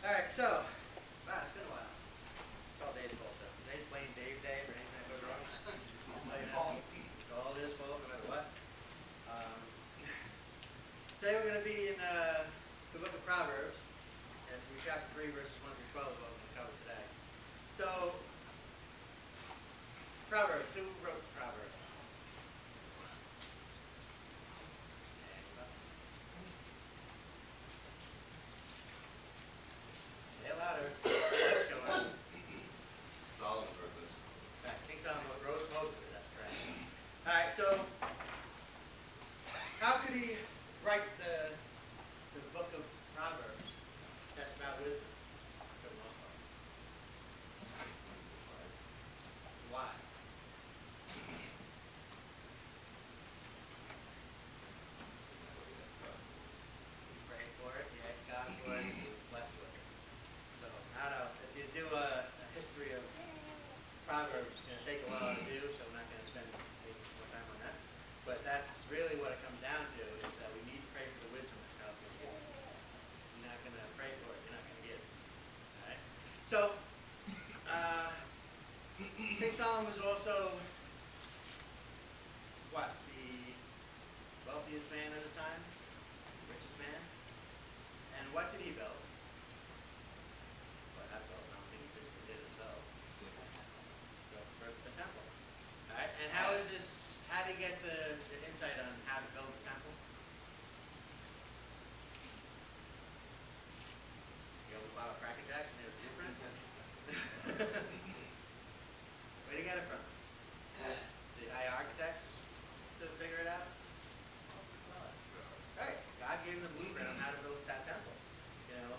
Alright, so, wow, it's been a while. It's all Dave's fault, though. Today's playing Dave or anything that goes wrong. So, you know, it's all his fault, no matter what. Today we're going to be in the book of Proverbs, and through chapter 3, verses 1 through 12 is what we're going to cover today. So, Proverbs, who wrote Proverbs? Say it louder. What's going on? Solomon wrote this. Right, King Solomon wrote most of it, that's correct. Alright, so, how could he write the book of Proverbs that's about wisdom, for the most part? Why? You pray for it, you ask God for it, you bless with it. So, I don't know, if you do a history of Proverbs, it's going to take a while to do, so I'm not going to spend any more time on that. But that's really what it comes down to, is that we need to pray for the wisdom that God's going to give. You're not going to pray for it, you're not going to get it. Alright? So, King Solomon was also, what, the wealthiest man at his time? The richest man? And what did he build? Well, not built, I don't think he physically did it himself. Built first the temple. Alright, and how is this, how did he get the insight on how to build the temple? You opened a bottle of Cracker Jacks and there's a blueprint? Where'd he get it from? Did he hire architects to figure it out? Right, God gave him the blueprint on how to build that temple. You know,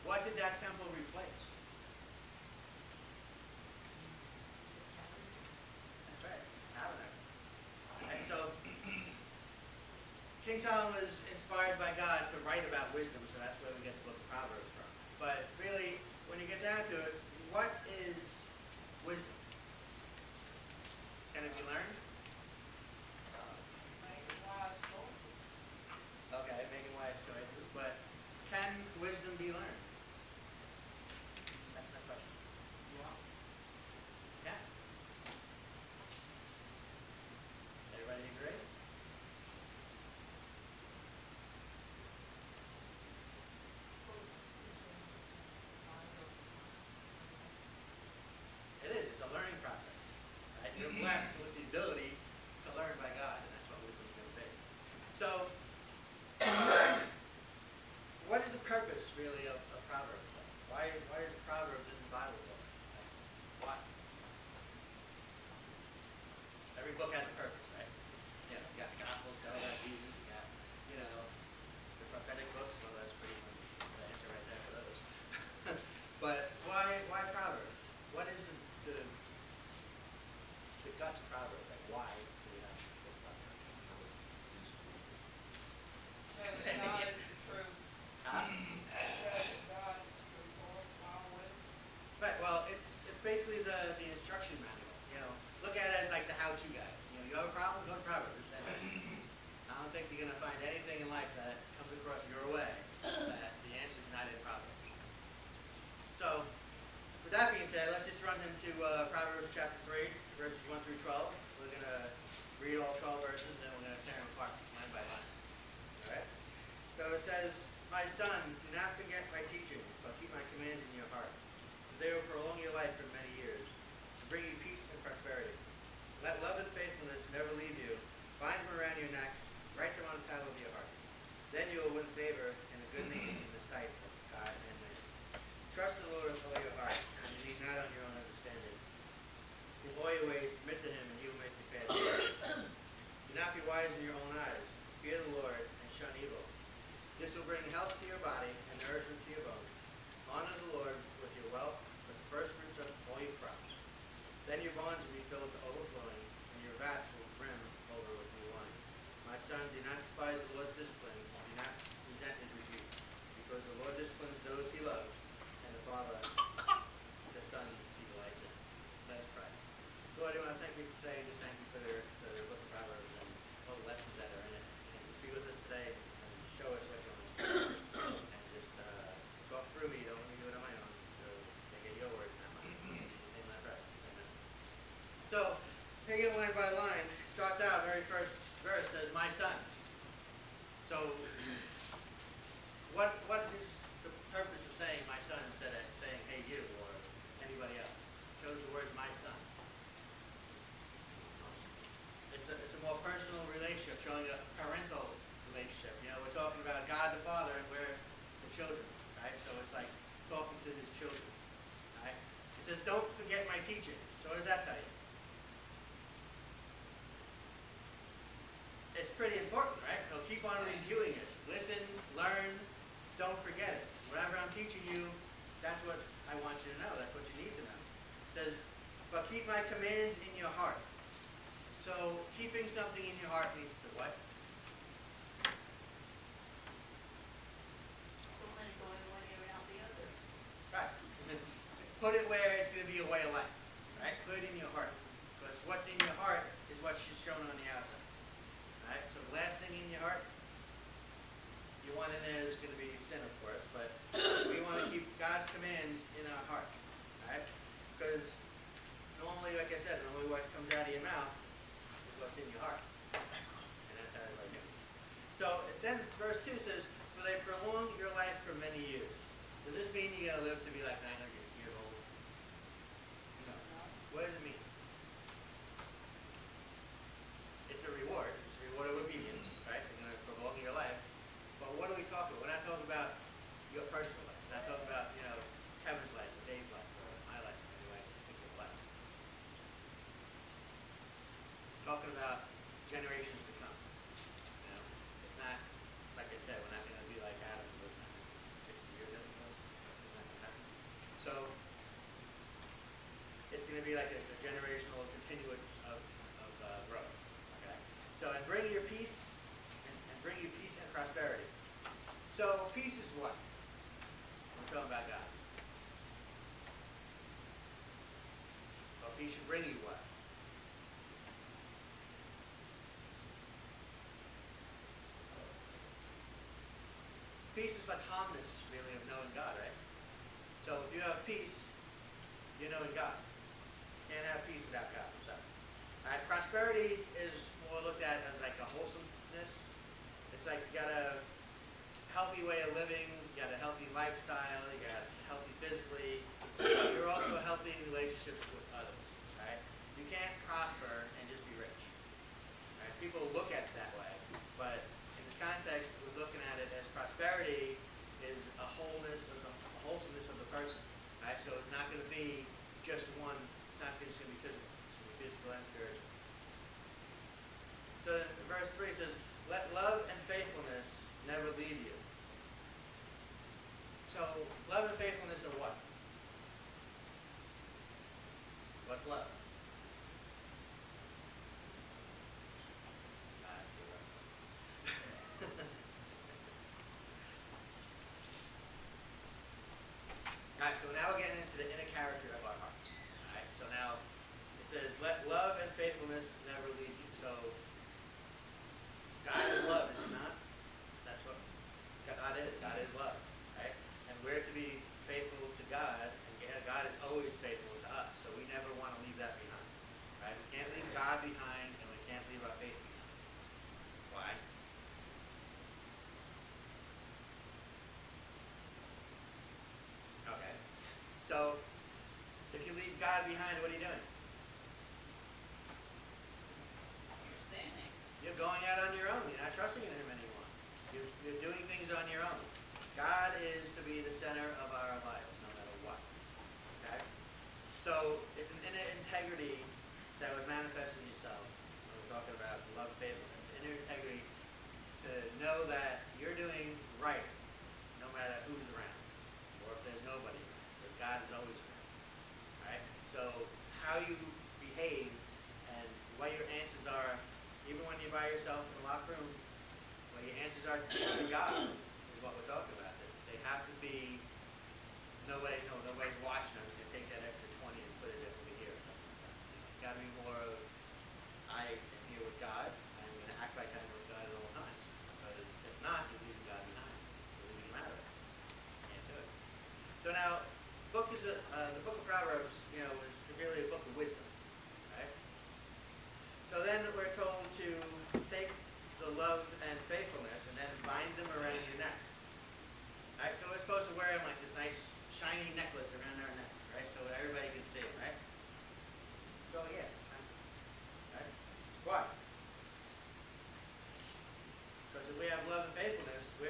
what did that temple replace? That's right, tabernacle. And so, King Solomon was inspired by God to write about wisdom, so that's where we get the book of Proverbs from. But really, when you get down to it, what is wisdom? Can it be learned? Okay, making wise choices, but can wisdom be learned? That's my question. Yeah. Everybody agree? It is. It's a learning process. Right? You're blessed with the ability to learn by God, and that's what wisdom is going to be. So, what is the purpose, really, of Proverbs? Why is Proverbs in the Bible for us? Why? Every book has a purpose, right? You know, you got Gospels, tell about Jesus, you got, you know, the prophetic books, well, that's pretty much the answer right there for those. But why Proverbs? What is the guts of Proverbs? Like, why do we have to book Proverbs? God is the truth. Huh? God is the true source of all wisdom. Right, well, it's basically the instruction manual. You know, look at it as like the how-to guide. You know, you have a problem, go to Proverbs. I don't think you're going to find anything in life that comes across your way that the answer is not in Proverbs. So, with that being said, let's just run into Proverbs chapter 3, verses 1 through 12. We're going to read all 12 verses, and then we're going to tear them apart line by line. Alright? So it says, "My son, do not forget my teaching, but keep my commands in your heart. They will prolong your life for many years, and bring you peace and prosperity. Let love and faithfulness never leave you. Bind them around your neck, write them on the tablet of your heart. Then you will win favor and a good name in the sight of God and man. Trust in the Lord with all your heart, and lean not on your own understanding. In all your ways submit to him, and he will make you paths. Do not be wise in your own eyes. Fear the Lord, and shun evil. This will bring health to your body and nourishment to your bones. Honor the Lord with your wealth, with the first fruits of all your crops. Then your barns will be filled to overflowing, and your vats will brim over with new wine. My son, do not despise the Lord's discipline, and do not resent his rebuke, because the Lord disciplines those he loves, and the Father, the Son, he delights in." Let us pray. Lord, I want to thank you today. Just thank you for the book of Proverbs and all the lessons that are in it. And speak with us today and show us what you want us to do. And just So, what is the purpose of saying my son instead of saying hey you or anybody else? Chose the words my son. It's a more personal relationship, showing a parental relationship. You know, we're talking about God the Father and we're the children, right? So it's like talking to his children, right? It says, don't forget my teaching. So what does that tell you? It's pretty important, right? So keep on reviewing it. Listen, learn, don't forget it. Whatever I'm teaching you, that's what I want you to know. That's what you need to know. It says, but keep my commands in your heart. So keeping something in your heart means to what? Don't let it go in one ear and out the other. Right. Put it where it's going to be a way of life. Right? Put it in your heart. Because what's in your heart is what's shown on the outside. Right? So the last thing in your heart, you want in there is going to be sin, of course, but we want to keep God's commands in our heart. Right? Because normally, like I said, normally what comes out of your mouth is what's in your heart. And that's how everybody knows. So then verse 2 says, for they prolonged your life for many years. Does this mean you're going to live to be like 900 years old? No. What does it mean? It's a reward. It's a reward of obedience, right? You're going to prolong your life. But what are we talking about? We're not talking about your personal life. We're not talking about, Kevin's life, or Dave's life, or my life, or any particular life. Talking about generations to come. It's not, like I said, we're not going to be like Adam, who lived 160 years, I think it was. It's not going to happen. So, it's going to be like a generational continuance of growth. Okay? So, and bring you peace and prosperity. So, peace is what? We're talking about God. Well, peace should bring you what? Peace is like calmness, really, of knowing God, right? So if you have peace, you're knowing God. You can't have peace without God. So, alright, prosperity is more looked at as like a wholesomeness. It's like you got a healthy way of living, you got a healthy lifestyle, you got healthy physically. You're also healthy in relationships with others, right? You can't prosper and just be rich. Right? People look at it that way, but in the context, we're looking at it as prosperity is a wholeness, a wholesomeness of the person, right? So it's not going to be just one. It's not just going to be physical. It's going to be physical and spiritual. So in verse 3 says, "Let love and faithfulness never leave you." So love and faithfulness are what? What's love? Alright, so now we're getting into the inner character of our hearts. Alright, so now it says, let love and faithfulness never leave you. So, God is love, is he not? That's what God is. God is love. Right? And we're to be faithful to God, and God is always faithful to us. So we never want to leave that behind. Right? We can't leave God behind, and we can't leave our faith behind. Why? Okay. So, if you leave God behind, what are you doing? You're sinning. You're going out on your own. You're not trusting in him anymore. You're doing things on your own. God is to be the center of our lives, no matter what. Okay? So, it's an inner integrity that would manifest in yourself. When we're talking about love and faithfulness. Inner integrity to know that you're doing right, no matter who's around. Or if there's nobody around. Because God is always around. Right? So, how you behave and what your answers are, even when you're by yourself in the locker room, what your answers are to God is what we're talking about. They have to be, nobody's watching. I'm just going to take that extra 20 and put it over here or something like that. It's got to be more of, I am here with God, and I'm going to act like I'm with God at all times. Because if not, you're leaving God behind. You're leaving him out of it. Can't do it. So now, the book of Proverbs, is really a book of wisdom. Right? So then we're told to take the love and faithfulness, and then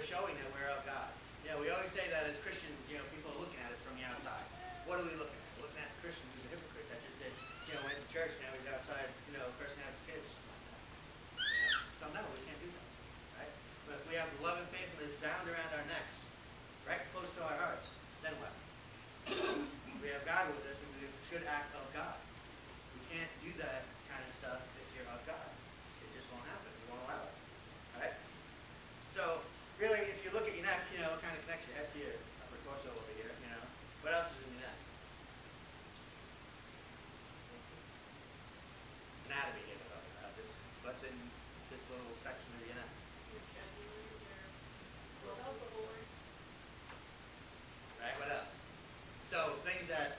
showing that we're of God. You know, we always say that as Christians, you know, people are looking at us from the outside. What are we looking at? We're looking at the Christian who's a hypocrite that just did, you know, went to church, now he's outside, you know, cursing out his kids or something like that. You know? So no, we can't do that. Right? But if we have love and faithfulness bound around our necks, right close to our hearts, then what? We have God with us and we should act of God. We can't do that kind of stuff if you're of God. It just won't happen. We won't allow it. Alright? So, really, if you look at your neck, you know, it kind of connects your head to your upper torso over here, you know. What else is in your neck? Anatomy here we're talking about. What's in this little section of your neck? Your jugular, your vocal cords. Right? What else? So, things that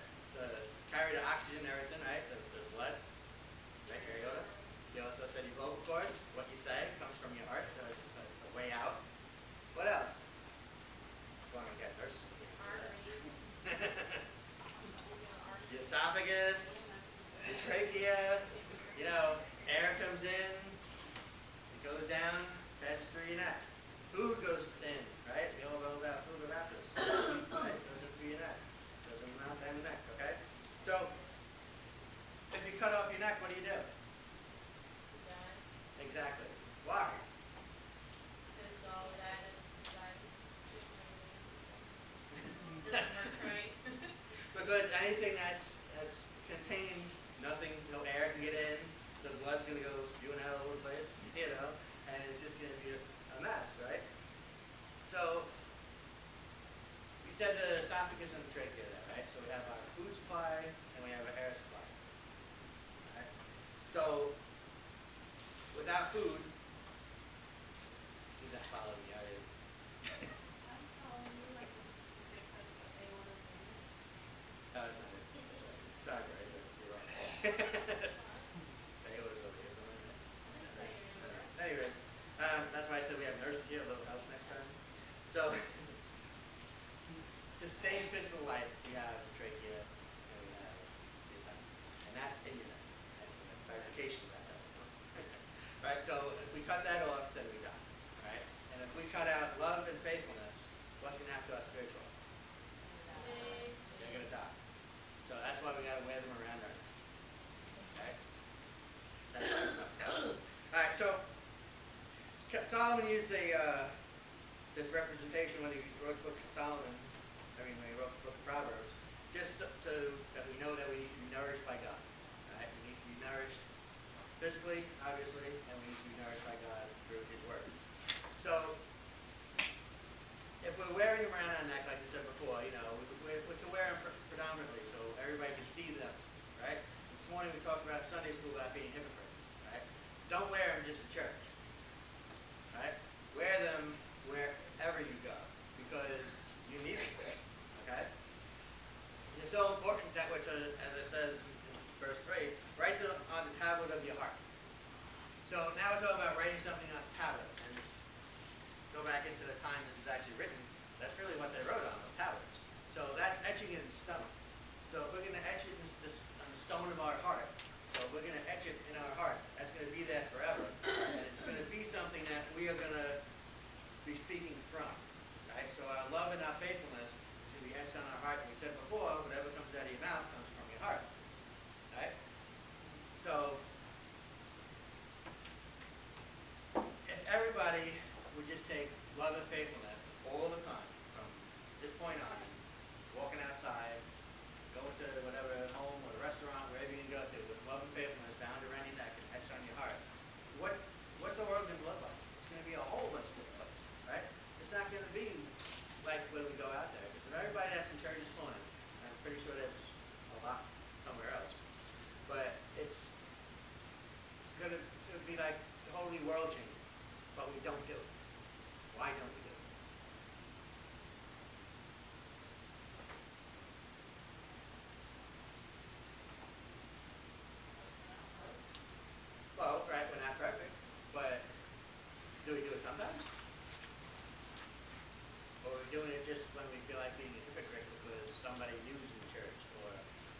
carry the oxygen and everything, right? The blood. Right, here you go. You also said your vocal cords. What you say comes from your heart, so it's a way out. What else? Go on and get nurse. Arteries. The esophagus, the trachea, you know, air comes in, it goes down, passes through your neck. Food goes in, right? We all know about food evaporates. Right? Goes in through your neck. Goes in your mouth and the neck, okay? So, if you cut off your neck, what do you do? Exactly. Why? Because all that is inside. Doesn't work right. Because anything that's contained, nothing, no air can get in, the blood's going to go spewing out all over the place, you know, and it's just going to be a mess, right? So, we said the esophagus and the trachea there, right? So we have our food supply and we have our air supply. Right? So, without food, you just follow me, are you? I'm calling you like this because what they want to do. No, it's not it. Sorry, right? You're wrong. Taylor's over here. Anyway, that's why I said we have nurses here, a little help next time. So, to stay in physical life, we have the trachea and we have the esophagus. And that's in your neck. And clarification about that. Right? So, if we cut that off, then we die. Right? And if we cut out love and faithfulness, what's going to happen to us spiritually? You're going to die. So that's why we got to wear them around our neck. Okay? That's what I'm talking about. Alright, so Solomon used this representation when he wrote the book of Solomon, when he wrote the book of Proverbs, just so that we know that we need to be nourished by God. Right? We need to be nourished physically, obviously, and we need to be nourished by God through His Word. So, if we're wearing them around our neck, like I said before, you know, we can wear them predominantly so everybody can see them, right? This morning we talked about Sunday school about being hypocrites, right? Don't wear them just to church, right? Wear them wherever you go because you need them, okay? It's so important that which, as it says in verse 3, write them on the tablet of your heart. So now we're talking about writing something on a tablet. And go back into the time this is actually written, that's really what they wrote on those tablets. So that's etching it in stone. So if we're going to etch it on the stone of our heart, so if we're going to etch it in our heart, that's going to be there forever. And it's going to be something that we are going to be speaking from. Right? So our love and our faithfulness should be etched on our heart. And we said before, whatever comes out of your mouth comes from your heart. Right? So if everybody would just take love and faithfulness all the time, from this point on, walking outside, going to whatever home or restaurant, wherever you can go to, with love and faithfulness bound around your neck and etched on your heart, what's the world going to look like? It's going to be a whole bunch of different places, right? It's not going to be like when we go out there. Because if everybody that's in church this morning, I'm pretty sure there's a lot somewhere else, but it's going to be like the holy world changing, but we don't do it. Why don't we do it? Well, right, we're not perfect, but do we do it sometimes? Or are we doing it just when we feel like being a hypocrite because somebody new is in church, or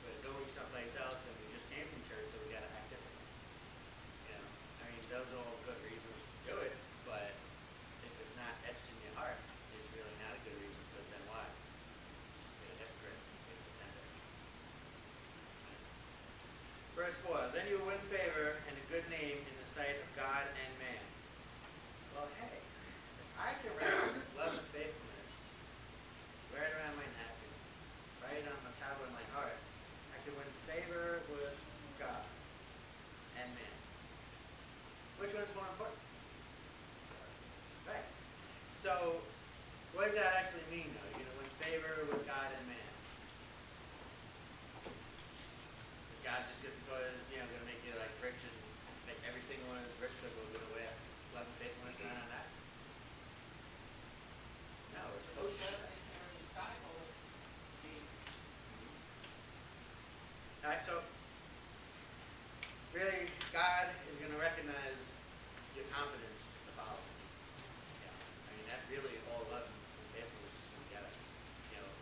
we're going someplace else and we just came from church, so we got to act differently? You know, I mean, those are all good reasons to do it, but if it's not etched in your heart, verse 4. Then you will win favor and a good name in the sight of God and man. Well, hey, if I can write love and faithfulness right around my napkin, right on the tablet of my heart, I can win favor with God and man. Which one's more important? Right. So, what does that actually mean, though? You're going to win favor with God and man. Is God just because, going to make you like rich and make every single one of us rich so we're going to wear love and faithfulness and on that? No, it's supposed to. Alright, so really God is going to recognize your confidence to follow him. I mean, that's really all love and faithfulness is going to get us,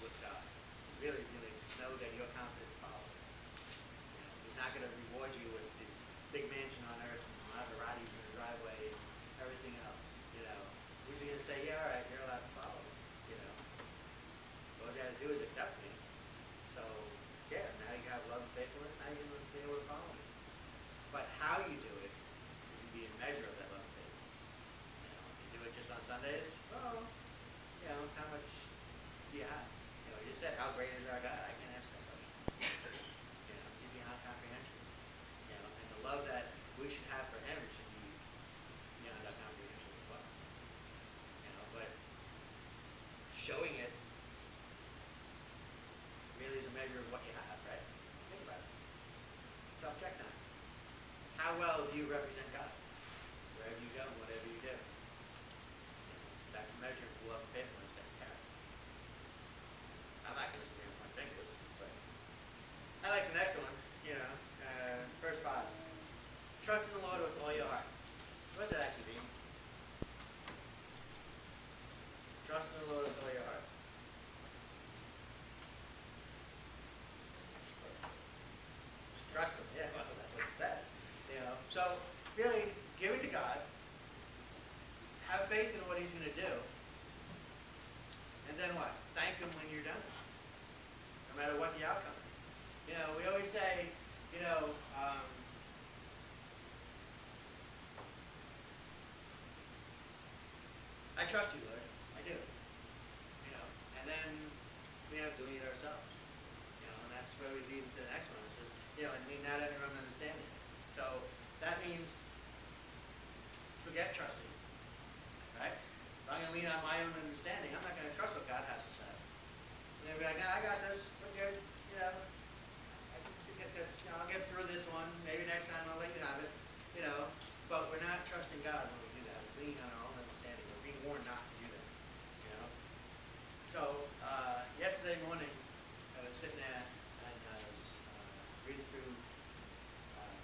with God. Really, he's going to know that you're confident to follow him. He's not going to reward you with the big mansion on earth and Maseratis in the driveway and everything else. He's going to say, yeah, all right, you're allowed to follow me. All you got to do is accept me. So, yeah, now you have love and faithfulness, now you're going to be able to follow me. But how you do it is to be a measure of that love and faithfulness. You do it just on Sundays? Well, how much do you have? You just said, how great is our God? I can't answer that question. You're beyond comprehension. And the love that we should have for him should be beyond our comprehension as well. But showing it really is a measure of what you have, right? Think about it. Self-check time. How well do you represent God? Wherever you go, whatever you do. That's a measure of love and faithfulness that you carry. I'm not going to smear my fingers, but I like the next one, verse 5. Trust in the Lord with all your heart. What does that actually mean? Trust in the Lord with all your heart. Trust him, yeah, well, that's what it says. So really give it to God. Have faith in what he's going to do. And then what? Thank him when you're done. No matter what the outcome is. We always say, I trust you, Lord. I do. And then we have to do it ourselves. And that's where we lead into the next one. It says, and lean not on your own understanding. So that means forget trusting. Right? If I'm going to lean on my own understanding, I'm not going to trust what God has to say. And they'll be like, no, I got this. We're good. I can get this. I'll get through this one. Maybe next time I'll let you have it. But we're not trusting God when we do that. We're leaning on our own understanding. We're being warned not to do that. So yesterday morning, I was sitting there and I was reading through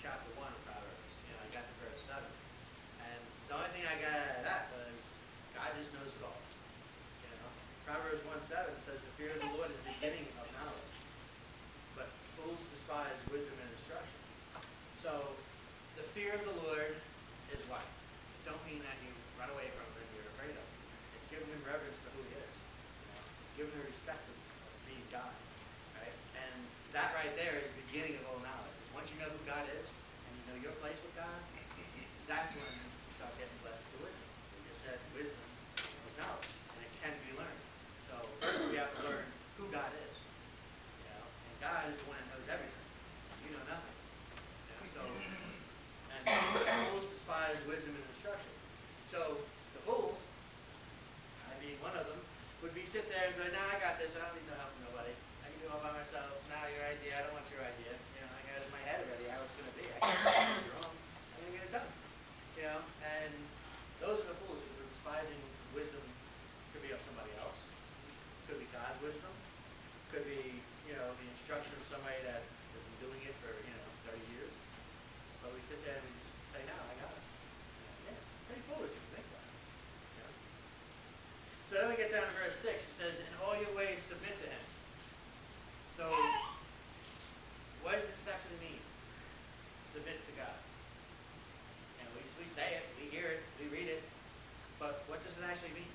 chapter 1 of Proverbs. I got to verse 7. And the only thing I got out of that was God just knows it all. Proverbs 1:7 says, the fear of the Lord is the beginning of knowledge, but fools despise wisdom and instruction. So the fear of the Lord is what? Don't mean that you run away from him and you're afraid of him. It's giving him reverence for who he is. Giving him respect of being God. Right? And that right there is the beginning of all knowledge. Once you know who God is, and you know your place with God, that's when you start getting blessed with wisdom. We just said wisdom is knowledge, and it can be learned. So first we have to learn who God is. And God is the one that knows everything. You know nothing. And fools despise wisdom and instruction. So the fool, I mean one of them, would be sit there and go, nah, I got this. I don't need no help from nobody. I can do it all by myself. Nah, your idea. I don't want your idea. I got it in my head already how it's going to be. I can't do it wrong. I'm going to get it done. And those are the fools who are despising wisdom. Could be of somebody else. Could be God's wisdom. Could be, the instruction of somebody that has been doing it for, 30 years. But we sit there and we just say, no, I got it. Yeah, pretty foolish if you think about it. So then we get down to verse 6. It says, in all your ways submit to him. So, what does this actually mean? Submit to God. We say it, we hear it, we read it, but what does it actually mean?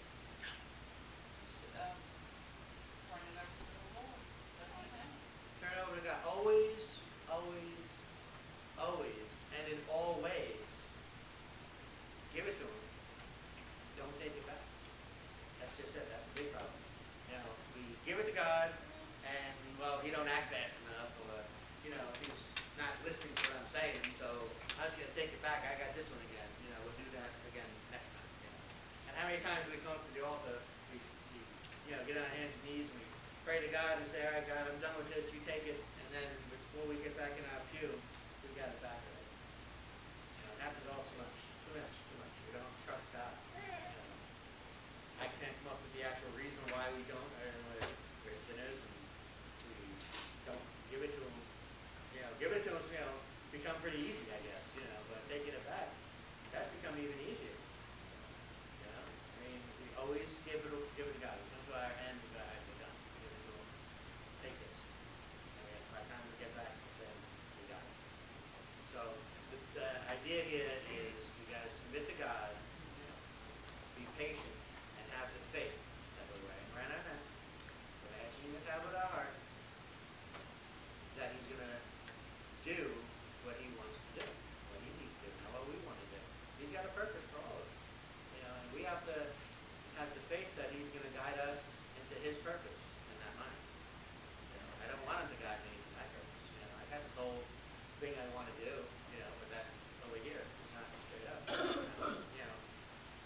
Turn it over to the Lord. That's what it means. Turn it over to God. Always, always back, I got this one again, you know, we'll do that again next time, you know. And how many times we come up to the altar, we you know, get on our hands and knees and we pray to God and say, all right, God, I'm done with this, you take it, and then before we get back in our pew, we got it back already. You know, it happens all too much. We don't trust God. You know. I can't come up with the actual reason why we don't, we're sinners and we don't give it to Him. You know, give it to Him, you know, become pretty easy, I guess, you know, but taking it back, that's become even easier. You know, I mean, we always give it to God. We come to our hands and God, we're done. Give it to Him. Take this. And by the time we get back, then we got it. So the idea here is we got to submit to God, you know, be patient, and have the faith that we're writing right on that. We're etching the tablet of our heart that He's going to do what He wants to do, what He needs to do, not what we want to do. He's got a purpose for all of us, you know, and we have to have the faith that He's going to guide us into His purpose and not mine. You know, I don't want Him to guide me into my purpose. You know, I got this whole thing I want to do, you know, but that's over here, not straight up. You know,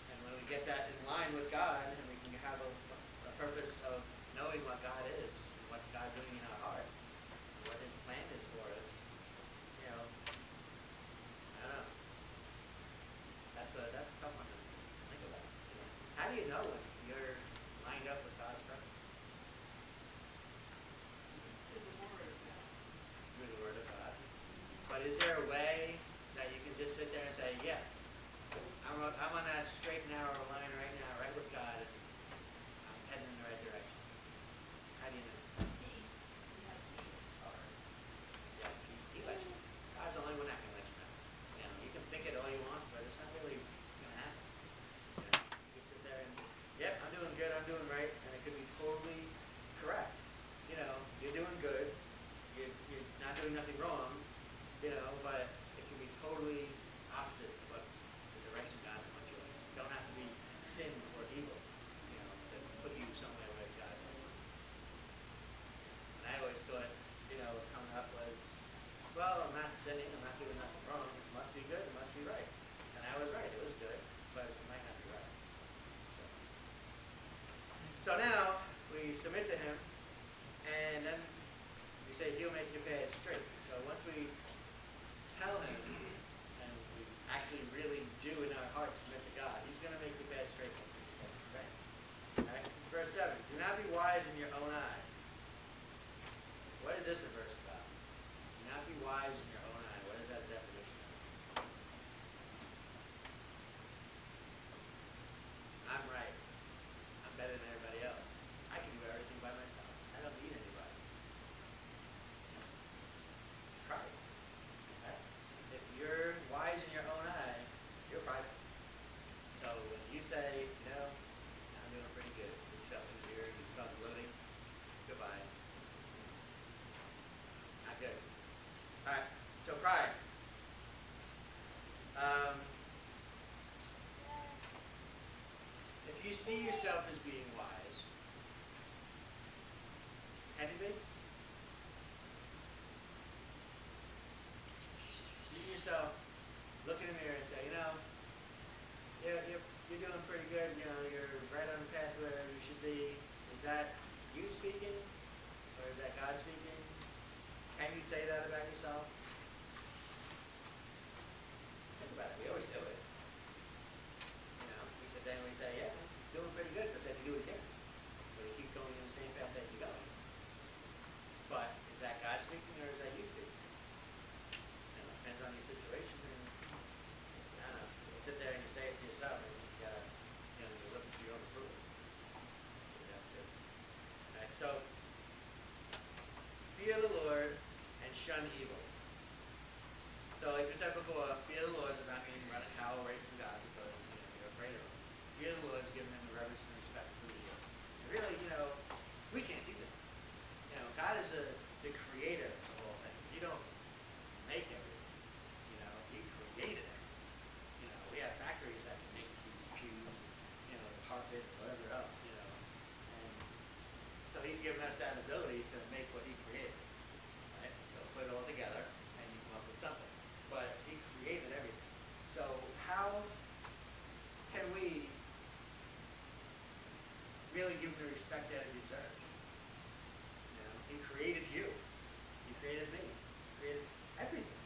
and when we get that in line with God, and we can have a purpose of knowing what God is, and what God's doing in our heart, and what His plan is for us, you know, I don't know. That's a tough one to think about. You know, how do you know when you're lined up with God's purpose? Through the word of God. Through the Word of God. But is there a way that you can just sit there and say, yeah, I'm on that straight and narrow line right now, right with God, and I'm heading in the right direction? How do you know? Peace. We have peace. Or, yeah, He lets you. God's the only one that can let you know. You know, you can think it all you want, but it's not really going to happen. You know, you can sit there and, yep, I'm doing good, I'm doing right, and it could be totally correct. You know, you're doing good, you're not doing nothing wrong, you know, but it can be totally opposite of what the direction God wants you in. You don't have to be sin or evil, you know, to put you somewhere where God wants. And I always thought, you know, coming up was, well, I'm not sinning, I'm not doing nothing wrong, this must be good, it must be right. And I was right, it was good, but it might not be right. So now, we submit to Him, and then we say, He'll make your path straight. So once we tell Him, and we actually really do in our hearts submit to God, He's going to make your path straight. Right? Right? Verse 7, do not be wise in your own eye. What is this a verse about? Do not be wise in your own eye. What is that definition of? I'm right. I'm better than everybody else. I can do everything by myself. I don't need anybody. Try it. Okay? If you're wise in your own eye, you're private. So when you say, you know, I'm doing pretty good, you shut in the ear, you start gloating, goodbye. Not good. Alright, so pride. If you see yourself as being wise, can you be? See yourself, look in the mirror and say, you know, you're doing pretty good, you know, you're right on the path where you should be. Is that you speaking? Or is that God speaking? Can you say that about yourself? Think about it. We always do it. You know, we sit there and we say, yeah, I'm doing pretty good, because then you do it again. But you keep going in the same path that you're going. But is that God speaking or is that you speaking? You know, it depends on your situation. And, I don't know, you sit there and you say it to yourself, and you gotta, you know, you're looking for your own approval. You have to. Right, so, fear the Lord and shun evil. So, like we said before, fear the Lord does not mean run and howl away from God because you're afraid of Him. Fear the Lord is giving Him the reverence and respect for who He is. And really, you know, we can't do that. You know, God is the creator of all things. He don't make everything. You know, He created everything. You know, we have factories that can make these pews, you know, carpet, whatever else, you know. And so He's given us that ability to make what He created. Right? So put it all together and you come up with something. But He created everything. really give him the respect that he deserves. You know, he created you. He created me. He created everything.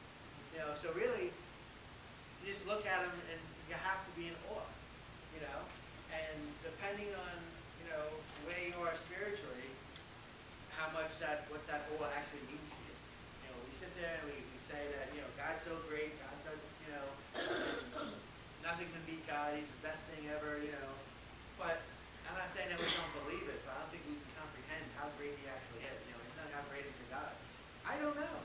You know, so really, you just look at him and you have to be in awe. You know, and depending on, you know, where you are spiritually, how much what that awe actually means to you. You know, we sit there and we say that, you know, God's so great, God does, you know, nothing can beat God, he's the best thing ever, you know. But I'm not saying that we don't believe it, but I don't think we can comprehend how great he actually is. You know, he's not how great is your God. I don't know.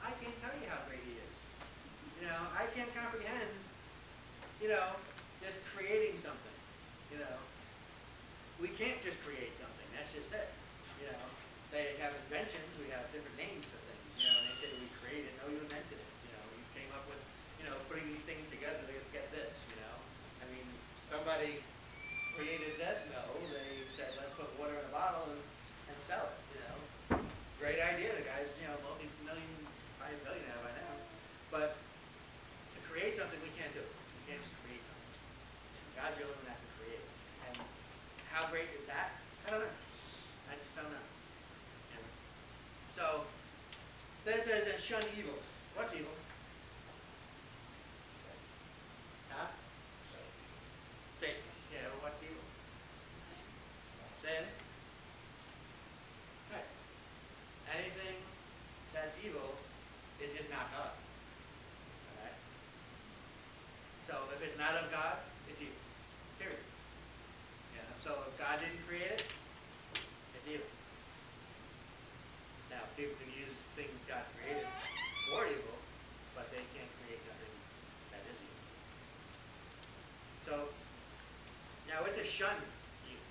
I can't tell you how great he is. You know, I can't comprehend, you know, just creating something. You know, we can't just create something. That's just it. You know, they have inventions. We have different names for things. You know, and they say we created. No, you invented it. You know, you came up with, you know, putting these things together to get this. You know, I mean, somebody created this. No, they said let's put water in a bottle and sell it. You know, great idea. The guy's, you know, multi-million, probably billionaire by now. But to create something, we can't do it. We can't just create something. God's the only one that can create. And how great is that? I don't know. I just don't know. And so, then it says, and shun evil. What's evil? Huh? Satan. Yeah, well, what's evil? Sin. Right. Anything that's evil is just not God. Alright? So, if it's not of God, it's evil. Period. Yeah. So, if God didn't create it, it's evil. Now, people can use things God created for evil, but they can't create nothing that is evil. So, now what does shun evil?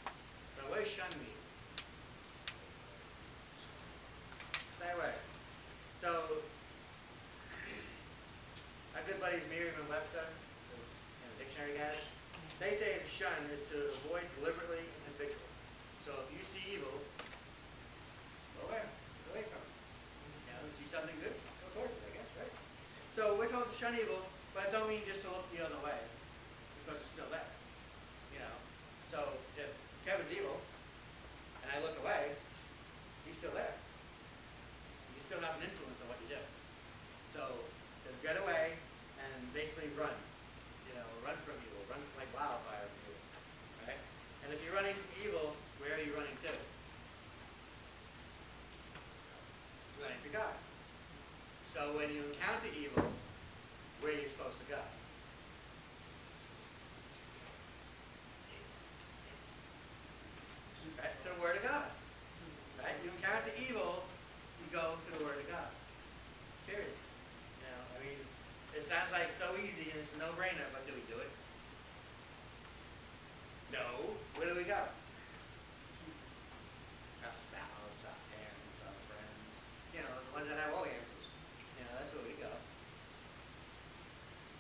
So, what does shun mean? Stay away. So, our good buddies Merriam-Webster, dictionary guys, they say to shun is to avoid deliberately and habitually. So if you see evil, go away. Get away from it. You know, see something good, go towards it, I guess, right? So we're told to shun evil, but it don't mean just to look the other way, because it's still there. You know. So if Kevin's evil, and I look away, he's still there. You still have an influence on what you do. So to get away and basically run. You know, run from evil, run like wildfire from evil. Right? And if you're running from evil, where are you running to? You're running to God. So when you encounter evil, where are you supposed to go? Right? To the Word of God. Right? You encounter evil, you go to the Word of God. Period. You know, I mean, it sounds like so easy and it's a no-brainer, but do we do it? No. Where do we go? Our spouse, our parents, our friends. You know, the ones that have all the answers. You know, that's where we go.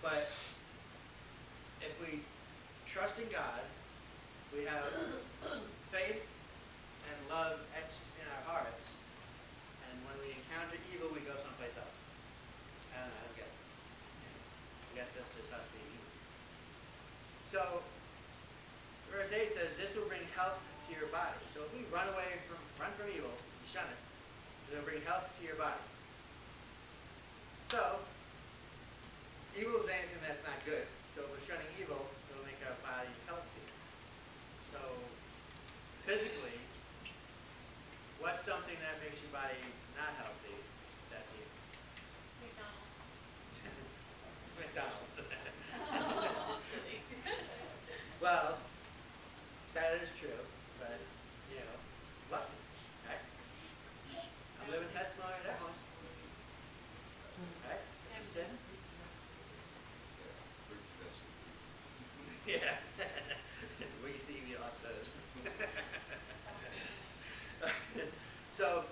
But if we trust in God, we have faith and love etched in our hearts, and when we encounter evil, we go someplace else. I don't know, I don't get it. I guess that's just us being evil. So, verse 8 says, this will bring health to your body. So if we run from evil, shun it, it'll bring health to your body. So, evil is anything that's not good. So if we're shunning evil, it'll make our body healthy. So, physically, what's something that makes your body not healthy? That's evil. McDonald's. McDonald's. Well, that is true, but, you know, lucky, right? I'm living testimony of that one. Right? It's a sin. Yeah. We see the lots of those. So,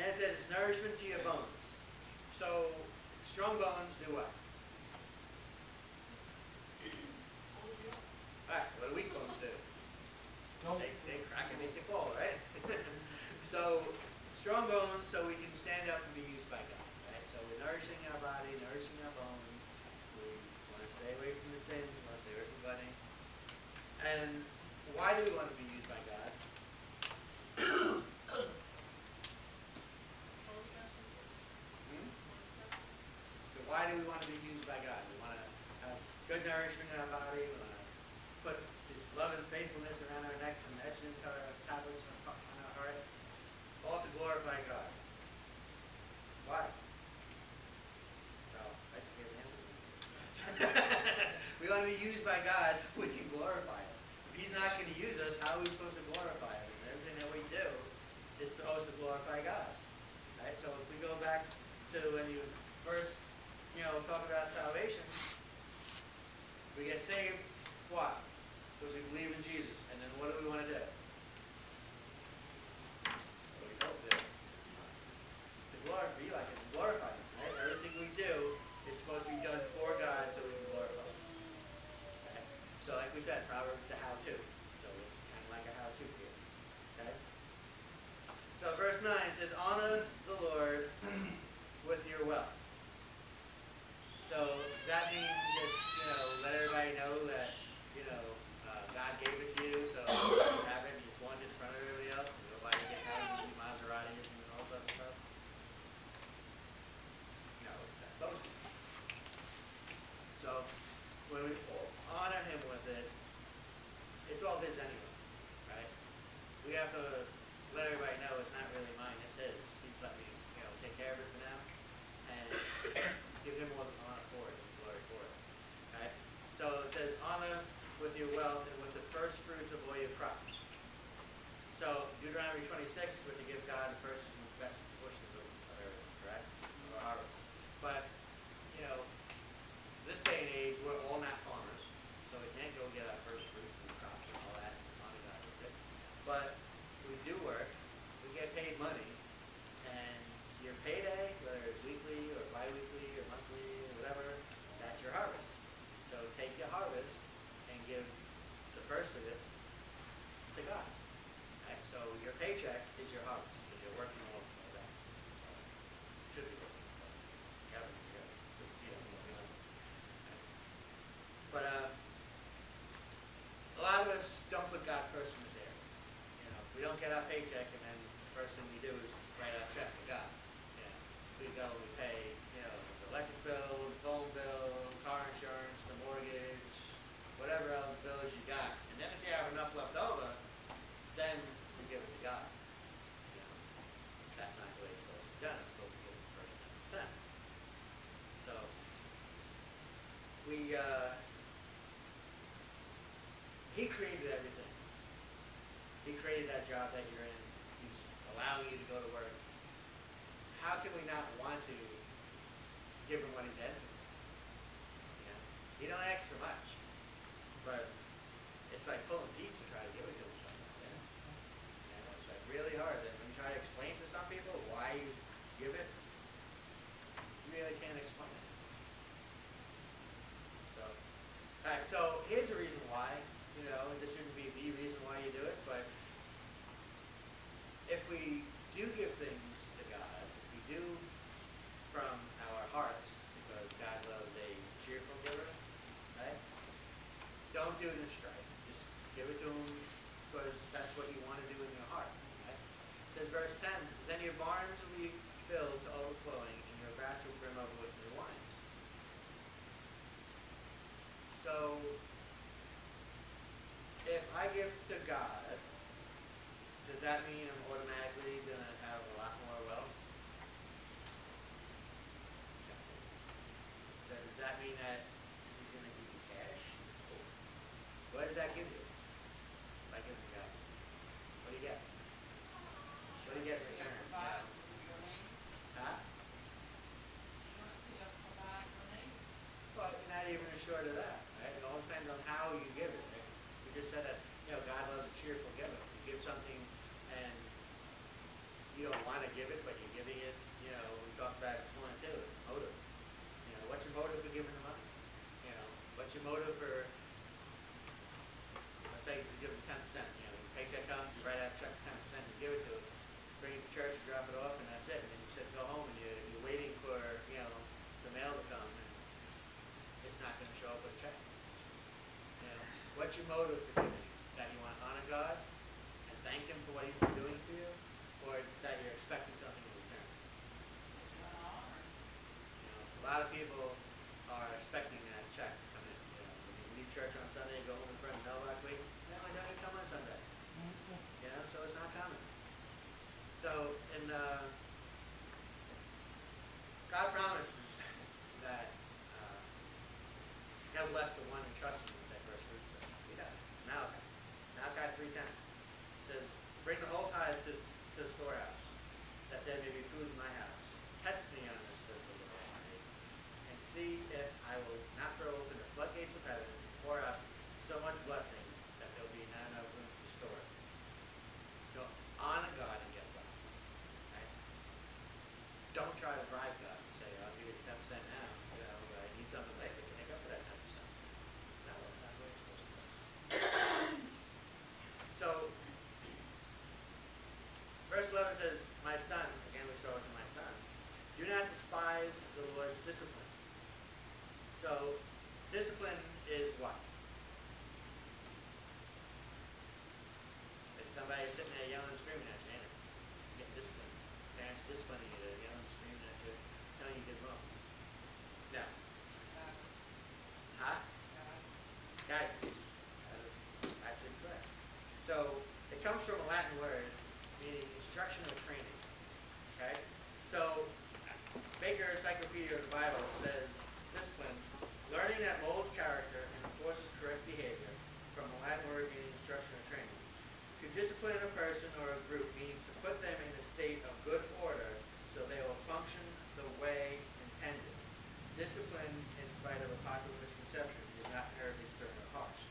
as it says, it's nourishment to your bones. So, strong bones do what? Alright, what do weak bones do? They crack and make you fall, right? So, strong bones so we can stand up and be used by God, right? So we're nourishing our body, nourishing our bones. We want to stay away from the sins, we want to stay away from gluttony. And why do we want to be used by God? Hmm? So why do we want to be used by God? We want to have good nourishment in our body. We want to put this love and faithfulness around our necks and etch into our tablets on our heart. All to glorify God. Why? So, I just gave an answer. We want to be used by God so we can glorify Him. If He's not going to use us, how are we supposed to glorify Him? And everything that we do is supposed to glorify God. Right? So if we go back to when you first, talk about salvation, we get saved, why? Because we believe in Jesus. And then what do we want to do? What do we hope to do? To glorify Him, right? Everything we do is supposed to be done for God so we can glorify Him. Okay? So like we said, Proverbs is a how-to. So it's kind of like a how-to here. Okay? So verse 9 says, honor the Lord with your wealth. So does that mean just, let everybody know that, God gave it to you, so you have it and you flaunt it in front of everybody else and nobody can have it, Maseratis and all that stuff? No, it's not supposed to. So when we honor Him with it, it's all His anyway, right? We have to let everybody know it's not really mine, it's His. He's let me, take care of it for now and give Him all the honor for it, and glory for it. Right? So it says, honor with your wealth and with the first fruits of all your crops. So Deuteronomy 26 is what you give God the first and best portions of everything, correct? Of our harvest. But, this day and age, we're all not farmers. So we can't go get our first fruits and crops and all that and honor God with it. But we do work, we get paid money, and your payday, whether it's weekly or bi-weekly or monthly or whatever, that's your harvest. So take your harvest and give the first of it to God. Right? So your paycheck is your harvest because you're working all that. Should be working. You haven't, But a lot of us don't put God first in this area. We don't get our paycheck and then the first thing we do is write our check to God. We go and we pay, the electric bill, the phone bill, car insurance, the mortgage, whatever else bills you got. And then if you have enough left over, then we give it to God. That's not the way it's supposed to be done. It's supposed to give it first 10%. So He created everything. He created that job that you're in. He's allowing you to go to work. How can we not want to give Him what He's asking for? You don't ask for much, but it's like pulling teeth to try to give it to Him. It's like really hard. And when you try to explain to some people why you give it, you really can't explain it. Alright, so here's a reason why. This shouldn't be the reason why you do it, but if we do give things to God, if we do from our hearts, because God loves a cheerful giver, right? Don't do it in strife. Just give it to Him because that's what you want to do in your heart. Right? It says verse 10, then your barns will be filled to overflowing and your vats will brim over with new wine. So if I give to God, does that mean I'm automatically going to have a lot more wealth? Does that mean that He's going to give you cash? What does that give you? By giving to God. What do you get? What do you get in return? Huh? Well, you're not even assured of that, right? It all depends on how you give it. Right? We just said that, God loves a cheerful giver. You give something and you don't want to give it, but you're giving it, we talked about it this morning too, motive. What's your motive for giving the money? What's your motive for, let's say you give them 10%, your paycheck comes, you write out a check for 10%, you give it to them, bring it to church, you drop it off, and that's it. And then you sit, go home, and you're waiting for, the mail to come, and it's not going to show up with a check. What's your motive for giving? That you want to people are expecting that check to come in. You know, when you leave church on Sunday, go home in front of the mailbox, wait, no, I don't even come on Sunday. You know, so it's not common. So, God promises that he'll bless the one who trusts him, as that verse says. He does. Malachi 3:10 says, bring the whole tithe to the storehouse, that there may be food in my house. Test me on this, says the Lord Almighty, and see if I will not throw open the floodgates of heaven and pour out so much blessing that there will be not enough room to store it. So honor God and get blessed. Right? Don't try to bribe God and say, I'll give you 10% now, you know, but I need something later to make up for that 10%. No, that's not the way it's supposed to go. So, verse 11 says, my son, again we start with my son, do not despise the Lord's discipline. So, discipline is what? It's somebody sitting there yelling and screaming at you, ain't it? You're getting disciplined. Parents disciplining you, they're yelling and screaming at you, telling you you did wrong. No. Huh? Guidance. That is actually correct. So, it comes from a Latin word meaning instruction or training. Okay? So, Baker Encyclopedia of the Bible says, discipline, learning that molds character and enforces correct behavior, from a Latin word meaning instruction or training. To discipline a person or a group means to put them in a state of good order so they will function the way intended. Discipline, in spite of a popular misconception, is not inherently stern or harsh.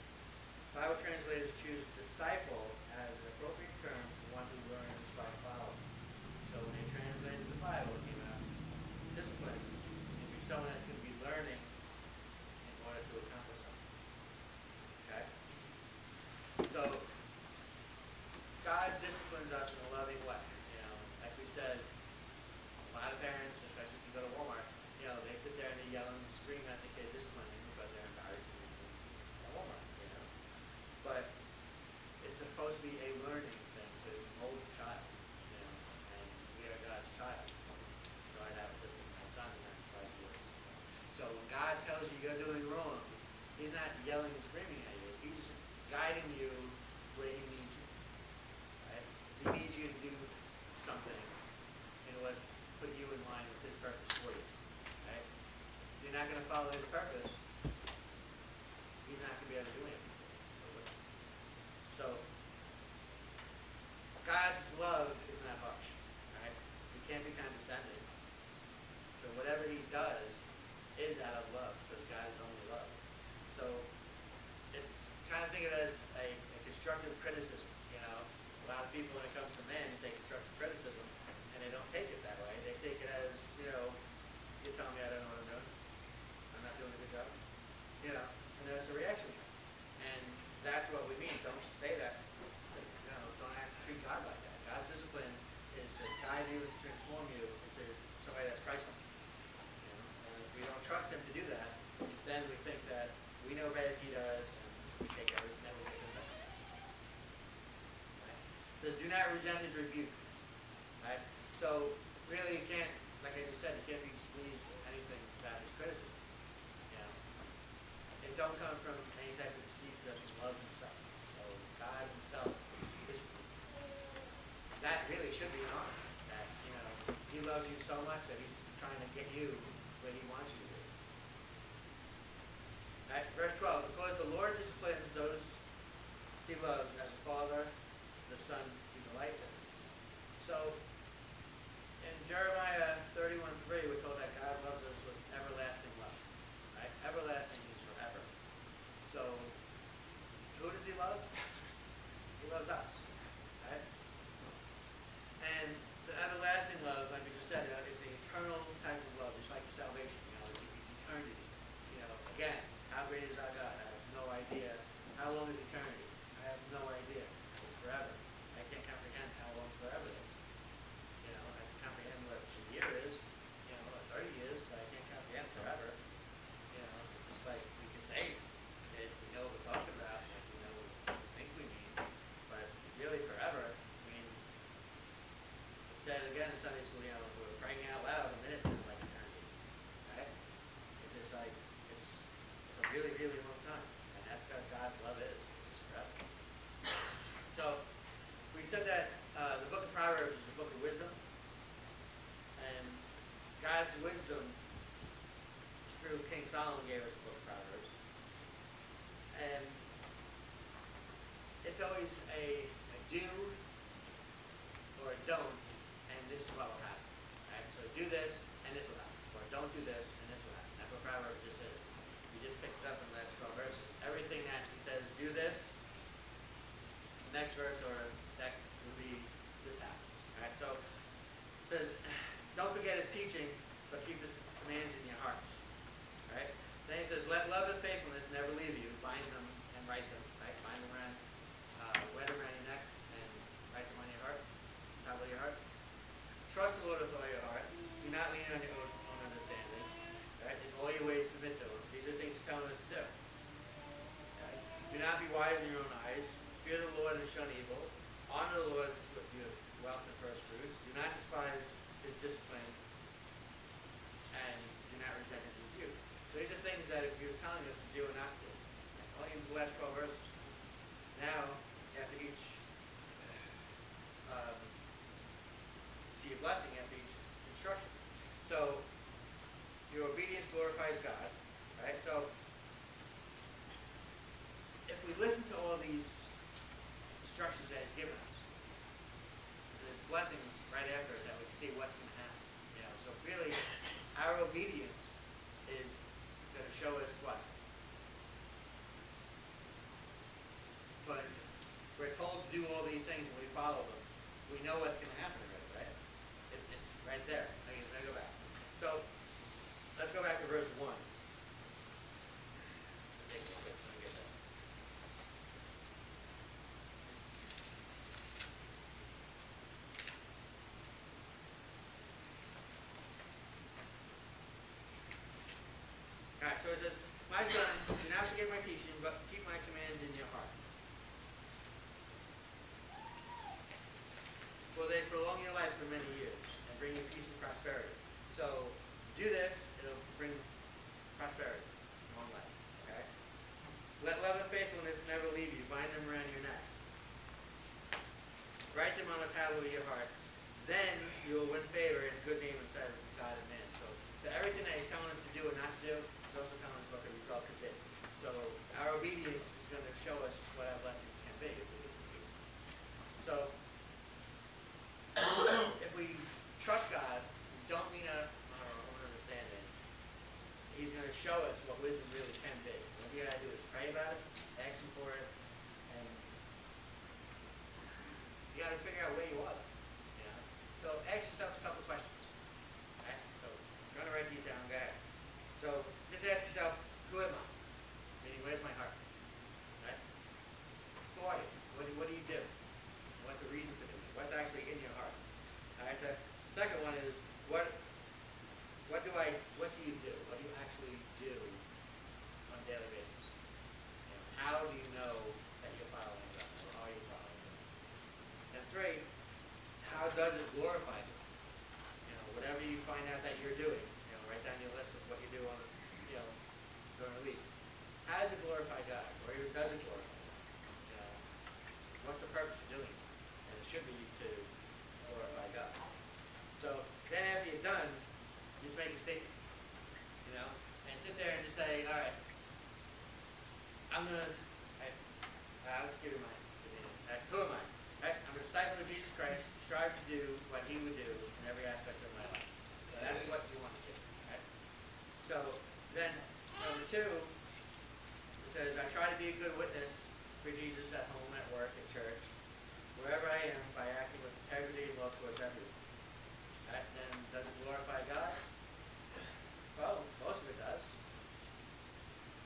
Bible translators choose disciple as an appropriate term for one who learns by following. So when they translated the Bible, it came out, discipline can be someone that's going to be learning in order to accomplish something. Okay? So, God disciplines us in a loving way. You know, like we said, a lot of parents, especially if you go to Walmart, you know, they sit there and they yell and scream at the kid disciplining because they're embarrassed at Walmart, you know. But it's supposed to be a learning thing to mold the child, you know, and we are God's child. So I have this with my son, and that's why he was. So when God tells you you're doing wrong, he's not yelling and screaming at you. He's guiding you where he needs you. Right? He needs you to do something in order to put you in line with his purpose for you. Right? If you're not going to follow his purpose, he's not going to be able to do anything. So, God's love is not harsh. Right? He can't be condescending. So whatever he does is out of love, because God is only love. So it's kind of think of it as a constructive criticism. You know, a lot of people when it comes to men take constructive criticism and they don't take it that way. They take it as, you know, you're telling me I don't know what I'm doing. I'm not doing a good job. You know, and that's a reaction. And that's what we mean. Don't say that. You know, don't treat God like that. God's discipline is to guide you and transform you into somebody that's Christ-like. You know, and if we don't trust him to do that, then we think that we know better than he does, and we take everything that we make him better. Right? It says, do not resent his rebuke. Right? So really, you can't, like I just said, you can't be displeased with anything about his criticism. You know, it don't come from any type of deceit, just from love himself. So God himself is. That really should be an honor. That, you know, he loves you so much that he's trying to get you where he wants you to be. Right? Verse 12, because the Lord disciplines those he loves as a father, the son he delights in. So, in Jeremiah 31:3, we're told that God loves us with everlasting love. Right? Everlasting means forever. So, who does he love? He loves us. Right? And the everlasting love, like we just said, is the eternal type of love. It's like salvation. You know, it's eternity. You know, again, how great is our God? I have no idea. How long is eternity? I have no idea. It's forever. I can't comprehend how long forever is. You know, I can comprehend what a year is, you know, or 30 years, but I can't comprehend forever. You know, it's just like we can say it, we know what we're talking about, like we know what we think we mean, but Solomon gave us the book of Proverbs. And it's always a do or a don't, and this is what will happen. Right? So do this, and this will happen. Or don't do this, and this will happen. That's what Proverbs just said. We just picked it up in the last 12 verses. Everything that he says, do this, the next verse or that would be this happens. Right? So don't forget his teaching, but keep his commands in your hearts. Right? Then he says, let love and faithfulness never leave you. Bind them and write them. Right? Bind them around, wear them around your neck, and write them on your heart, top of your heart. Trust the Lord with all your heart. Do not lean on your own understanding. Right? In all your ways submit to him. These are things he's telling us to do. Right? Do not be wise in your own eyes. Fear the Lord and shun evil. Honor the Lord with your wealth and first fruits. Do not despise his discipline. And do not resent his rebuke. So these are things that he was telling us to do and not to do. Only in the last 12 verses. Now, after each, see a blessing after each instruction. So, your obedience glorifies God. Right? So, if we listen to all these instructions that he's given us, there's blessings right after it that we can see what's going to happen. You know, so really, our obedience is going to show us what? But we're told to do all these things and we follow them. We know what's going to happen already, right? It's right there. Let me go back. So, let's go back to verse 1. Take a quick, let me get that. Alright, so it says, my son, do not forget my teaching, but keep my commands in your heart. For they prolong your life for many years and bring you peace and prosperity. So, do this, it'll bring prosperity, long life. Okay? Let love and faithfulness never leave you. Bind them around your neck. Write them on the tablet of your heart. Then you will win favor and good name in sight of God and man. So everything that he's telling us to do and not to do, he's also telling us what the result could be. So our obedience is going to show us what our blessings can be if we get some peace. So if we trust God, we don't lean on our own understanding, he's going to show us what wisdom really can be. What you got to do is pray about it, ask him for it, and you got to figure out where you are. You know? So ask yourself a couple questions. Okay? So if you're going to write these down, go ahead. So just ask yourself, who am I? Meaning, where's my heart? Right? Who are you? What do you do? What's the reason for doing it? What's actually in your heart? All right. So the second one is what do you do? What do you actually do on a daily basis? You know, how do you know that you're following God, or are you following God? And 3, how does it glorify God? You know, whatever you find out that you're doing, you know, write down your list of what you do on, you know, during the week. How does it glorify God, or even does it glorify God? You know, what's the purpose of doing it? And it should be to glorify God. So then after you're done, you just make a statement, you know, and sit there and just say, all right, I'll just give you mine. Who am I? Right? I'm a disciple of Jesus Christ, strive to do what he would do in every aspect of my life. So that's what you want to do. Right? So then, number 2, it says, I try to be a good witness for Jesus at home, at work, at church, wherever I am, by acting with integrity and love towards everyone. Right? Then, does it glorify God? Well, most of it does.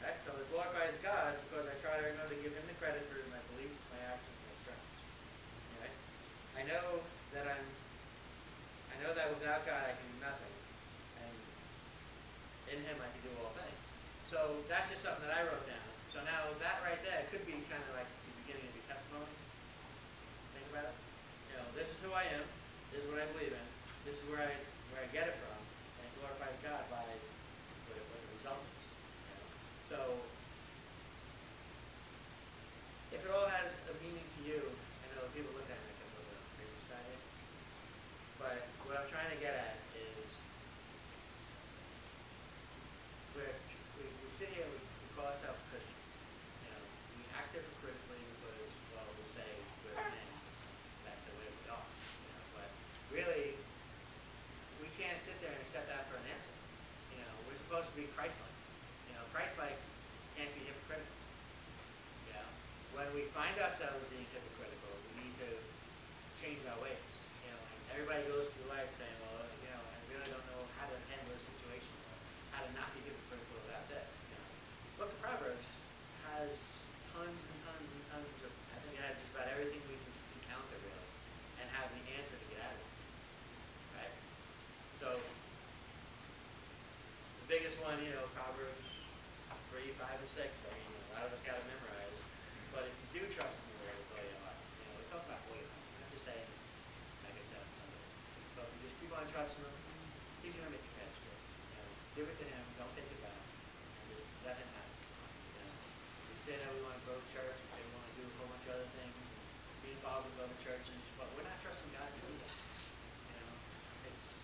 Right? So it glorifies God because I try to remember to give him the credit for my beliefs, my actions, my strengths. Right? I know that without God I can do nothing, and in him I can do all things. So that's just something that I wrote down. So now that right there could be kind of like the beginning of your testimony. Think about it. You know, this is who I am. This is what I believe in. This is where I get it from, and it glorifies God by what the result is. You know? So if it all has a meaning to you, I know people look at it and think I'm a little bit on the crazy side here. But what I'm trying to get at is we Christ-like. You know, Christ-like can't be hypocritical. You know, when we find ourselves being hypocritical, we need to change our ways. You know, and everybody goes through life saying, well, you know, I really don't know how to handle this situation, or how to not be hypocritical about this. You know, Book of Proverbs has tons and tons and tons of, I think it has just about everything we can encounter really, and have the answer to get out of it. Right? So, the biggest one, you know, Proverbs 3, 5, and 6. I mean, a lot of us got to memorize. But if you do trust in the Lord with all your heart, you know, we talk about all your heart. I'm not just saying, like I said on Sunday. But if you just keep on trusting Him, He's going to make your path straight. You know, give it to Him. Don't take it back. And just let Him have it. You know, we say that we want to grow the church. We say we want to do a whole bunch of other things. And be involved with other churches. But we're not trusting God to do that. You know, it's,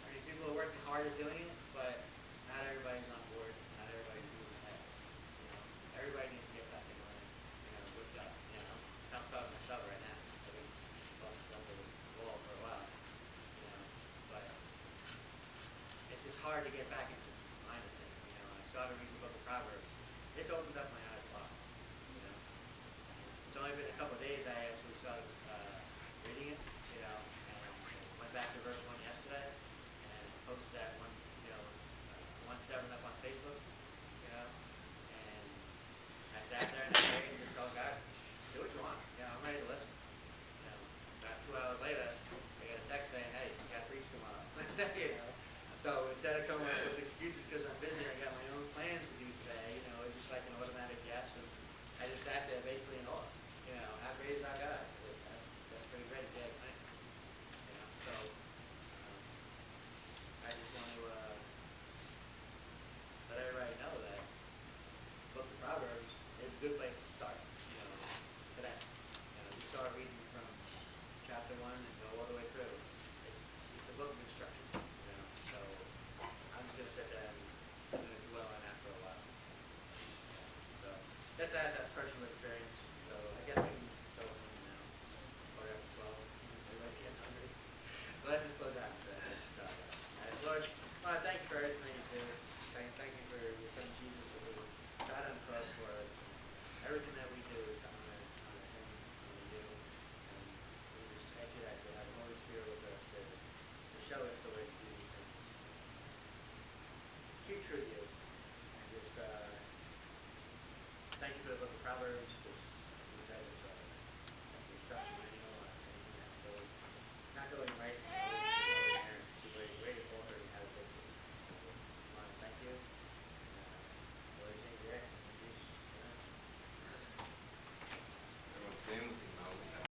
I mean, people are working hard at doing it, but not everybody's on board. Not everybody's moving ahead. You know, everybody needs to get back in line. You know, with God. You know, I'm talking to myself right now. I've been bumping up the wall for a while. You know, but it's just hard to get back into the mind of things. You know, I started reading the Book of Proverbs. It's opened up my eyes a lot. You know, it's only been a couple of days I actually started reading it. You know, and went back to verse 1 yesterday, and posted that one. You know, 1:7 up on Facebook. You know, and I sat there and I prayed and just told God, do what you want. You know, I'm ready to listen. You know, about 2 hours later, I got a text saying, hey, you got to preach tomorrow. You know, so instead of coming up with excuses because I'm busy, I got my own plans to do today. You know, it's just like an automatic yes, and I just sat there basically in awe. You know, how great is our God? That's pretty great. Yeah, thanks. You know, so I just want to let everybody know that Book of Proverbs is a good place to start. You know, today. You know, you start reading from chapter 1 and go all the way through. It's a book of instruction. You know, so I'm just gonna sit there and I'm gonna dwell on that for a while. So that's personal experience. So I guess we can go home now. Or after 12. Everybody's getting hungry. But let's just close out. Lord, thank you for everything that you do. Thank you for your son Jesus who died on the cross for us. Everything that we do is to honor Him, honor you. And we just ask you that have the Holy Spirit with us to show us the way to do these things. Keep true to you. And just thank you for the Book of Proverbs.